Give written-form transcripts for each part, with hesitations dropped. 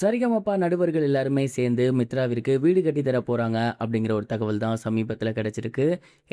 சரிகமபா நடுவர்கள் எல்லாருமே சேர்ந்து மித்ராவிற்கு வீடு கட்டி தர போறாங்க அப்படிங்கிற ஒரு தகவல் தான் சமீபத்தில் கிடைச்சிருக்கு.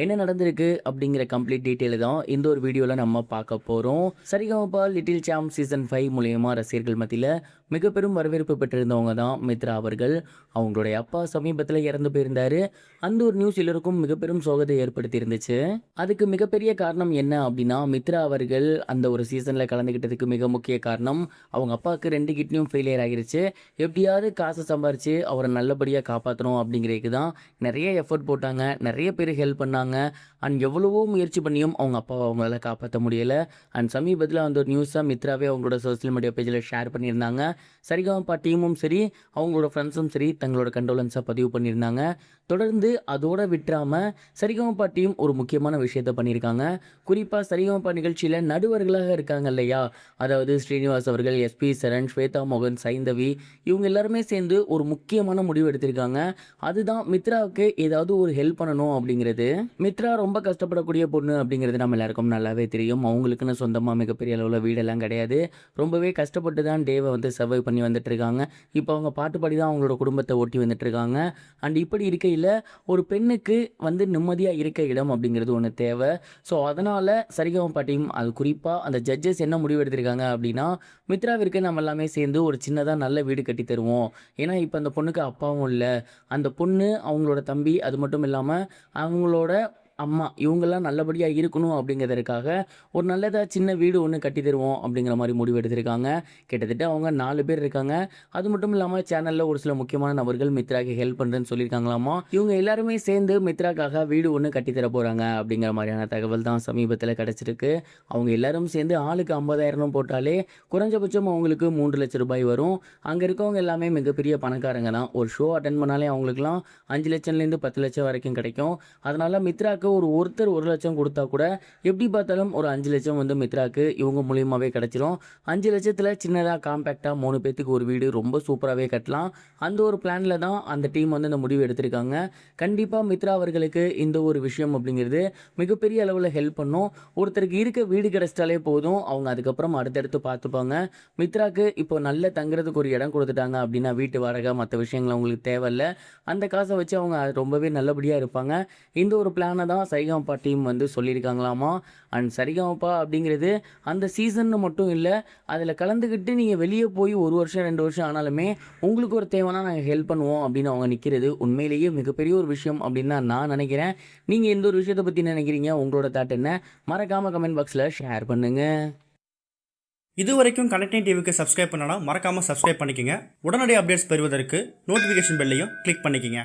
என்ன நடந்திருக்கு அப்படிங்கிற கம்ப்ளீட் டீட்டெயில் தான் இந்த ஒரு வீடியோவில் நம்ம பார்க்க போகிறோம். சரிகமபா லிட்டில் சாம்ப் சீசன் 5 மூலயமா ரசிகர்கள் மத்தியில் மிக பெரும் வரவேற்பு பெற்றிருந்தவங்க தான் மித்ரா அவர்கள். அவங்களுடைய அப்பா சமீபத்தில் இறந்து போயிருந்தாரு. அந்த ஒரு நியூஸ் எல்லாருக்கும் மிக பெரும் சோகத்தை ஏற்படுத்தி இருந்துச்சு. அதுக்கு மிகப்பெரிய காரணம் என்ன அப்படின்னா, மித்ரா அவர்கள் அந்த ஒரு சீசனில் கலந்துக்கிட்டதுக்கு மிக முக்கிய காரணம் அவங்க அப்பாவுக்கு 2 கிட்னியும் ஃபெயிலியர் ஆகிருச்சு. எப்படியாவது காசை சம்பாரித்து அவரை நல்லபடியாக காப்பாற்றணும் அப்படிங்கிறதுக்கு தான் நிறைய எஃபர்ட் போட்டாங்க. நிறைய பேர் ஹெல்ப் பண்ணாங்க. அண்ட் எவ்வளவோ முயற்சி பண்ணியும் அவங்க அப்பாவை அவங்களால காப்பாற்ற முடியலை. அண்ட் சமீபத்தில் அந்த ஒரு நியூஸாக மித்ராவே அவங்களோட சோசியல் மீடியா பேஜில் ஷேர் பண்ணியிருந்தாங்க. சரிகமபா டீமும் சரி, அவங்களோட ஃப்ரெண்ட்ஸும் சரி, தங்களோட கண்டோலன்ஸை பதிவு பண்ணியிருந்தாங்க. தொடர்ந்து அதோட விட்டுறாமல் சரிகமபா டீம் ஒரு முக்கியமான விஷயத்தை பண்ணியிருக்காங்க. குறிப்பாக சரிகமபா நிகழ்ச்சியில் நடுவர்களாக இருக்காங்க இல்லையா, அதாவது ஸ்ரீனிவாஸ் அவர்கள், எஸ்பி சரண், ஸ்வேதா மோகன், சைந்தவி, இவங்க எல்லாருமே சேர்ந்து ஒரு முக்கியமான முடிவு எடுத்திருக்காங்க. அதுதான் மித்ராவுக்கு ஏதாவது ஒரு ஹெல்ப் பண்ணணும் அப்படிங்கிறது. மித்ரா ரொம்ப கஷ்டப்படக்கூடிய பொண்ணு அப்படிங்கிறது நம்ம எல்லாருக்கும் நல்லாவே தெரியும். அவங்களுக்குன்னு சொந்தமாக மிகப்பெரிய அளவில் வீடெல்லாம் கிடையாது. ரொம்பவே கஷ்டப்பட்டு தான் டேவை வந்து சர்வை பண்ணி வந்துட்டு இருக்காங்க. இப்போ அவங்க பாட்டு பாடி தான் அவங்களோட குடும்பத்தை ஓட்டி வந்துட்டு இருக்காங்க. அண்ட் இப்படி இருக்கையில் ஒரு பெண்ணுக்கு வந்து நிம்மதியாக இருக்க இடம் அப்படிங்கிறது ஒன்று தேவை. ஸோ அதனால் சரிகமபா டீம், அது குறிப்பாக அந்த ஜட்ஜஸ் என்ன முடிவு எடுத்திருக்காங்க அப்படின்னா, மித்ராவிற்கு நம்ம எல்லாமே சேர்ந்து ஒரு சின்னதாக நல்ல வீடு கட்டி தருவோம். ஏன்னா இப்போ அந்த பொண்ணுக்கு அப்பாவும் இல்லை, அந்த பொண்ணு, அவங்களோட தம்பி, அது மட்டும் இல்லாமல் அவங்களோட அம்மா, இவங்கெல்லாம் நல்லபடியாக இருக்கணும் அப்படிங்கிறதுக்காக ஒரு நல்லதாக சின்ன வீடு ஒன்று கட்டி தருவோம் அப்படிங்கிற மாதிரி முடிவு எடுத்திருக்காங்க. கிட்டத்தட்ட அவங்க 4 பேர் இருக்காங்க. அது மட்டும் இல்லாமல் சேனலில் ஒரு சில முக்கியமான நபர்கள் மித்ராக்கு ஹெல்ப் பண்ணுறேன்னு சொல்லியிருக்காங்களாமா. இவங்க எல்லாருமே சேர்ந்து மித்ராக்காக வீடு ஒன்று கட்டித்தர போகிறாங்க அப்படிங்கிற மாதிரியான தகவல் தான் சமீபத்தில் கிடச்சிருக்கு. அவங்க எல்லாரும் சேர்ந்து ஆளுக்கு 50,000 போட்டாலே குறைஞ்சபட்சம் அவங்களுக்கு 3 லட்சம் ரூபாய் வரும். அங்கே இருக்கவங்க எல்லாமே மிகப்பெரிய பணக்காரங்க தான். ஒரு ஷோ அட்டன் பண்ணாலே அவங்களுக்குலாம் 5 லட்சம்லேருந்து 10 லட்சம் வரைக்கும் கிடைக்கும். அதனால் மித்ராக்கு ஒருத்தர் 1 லட்சம் கொடுத்தா கூட எப்படி பார்த்தாலும் ஒரு 5 லட்சம் வந்து மித்ராக்கு இவங்க மூலியமாகவே கிடைச்சிரும். 5 லட்சத்தில் சின்னதாக காம்பேக்டாக 3 பேத்துக்கு ஒரு வீடு ரொம்ப சூப்பராகவே கட்டலாம். அந்த ஒரு பிளானில் தான் அந்த டீம் வந்து இந்த முடிவு எடுத்திருக்காங்க. கண்டிப்பாக மித்ரா அவர்களுக்கு இந்த ஒரு விஷயம் அப்படிங்கிறது மிகப்பெரிய அளவில் ஹெல்ப் பண்ணும். ஒருத்தருக்கு இருக்க வீடு கிடைச்சிட்டாலே போதும், அவங்க அதுக்கப்புறம் அடுத்தடுத்து பார்த்துப்பாங்க. மித்ராக்கு இப்போ நல்ல தங்குறதுக்கு ஒரு இடம் கொடுத்துட்டாங்க அப்படின்னா வீட்டு வாடகை மற்ற விஷயங்கள் அவங்களுக்கு தேவையில்லை. அந்த காசை வச்சு அவங்க ரொம்பவே நல்லபடியாக இருப்பாங்க. இந்த ஒரு பிளானை தான் சரிகமபா டீம் வந்து சொல்லியிருக்காங்களாமா. அண்ட் சரிகமபா அப்படிங்கிறது அந்த சீசன்னு மட்டும் இல்லை, அதில் கலந்துக்கிட்டு நீங்கள் வெளியே போய் 1 வருஷம் 2 வருஷம் ஆனாலுமே உங்களுக்கு ஒரு தேவைன்னா நாங்கள் ஹெல்ப் பண்ணுவோம் அப்படின்னு அவங்க நிற்கிறது உண்மையிலேயே மிகப்பெரிய ஒரு விஷயம் அப்படின்னு தான் நான் நினைக்கிறேன். நீங்கள் எந்த ஒரு விஷயத்தை பற்றி நினைக்கிறீங்க, உங்களோட தாட் என்ன, மறக்காமல் கமெண்ட் பாக்ஸில் ஷேர் பண்ணுங்கள். இது வரைக்கும் கனெக்டிங் டிவிக்கு சப்ஸ்கிரைப் பண்ணனா மறக்காமல் சப்ஸ்கிரைப் பண்ணிக்கங்க. உடனடி அப்டேட்ஸ் பெறுவதற்கு நோட்டிஃபிகேஷன் பெல்லையும் கிளிக் பண்ணிக்கங்க.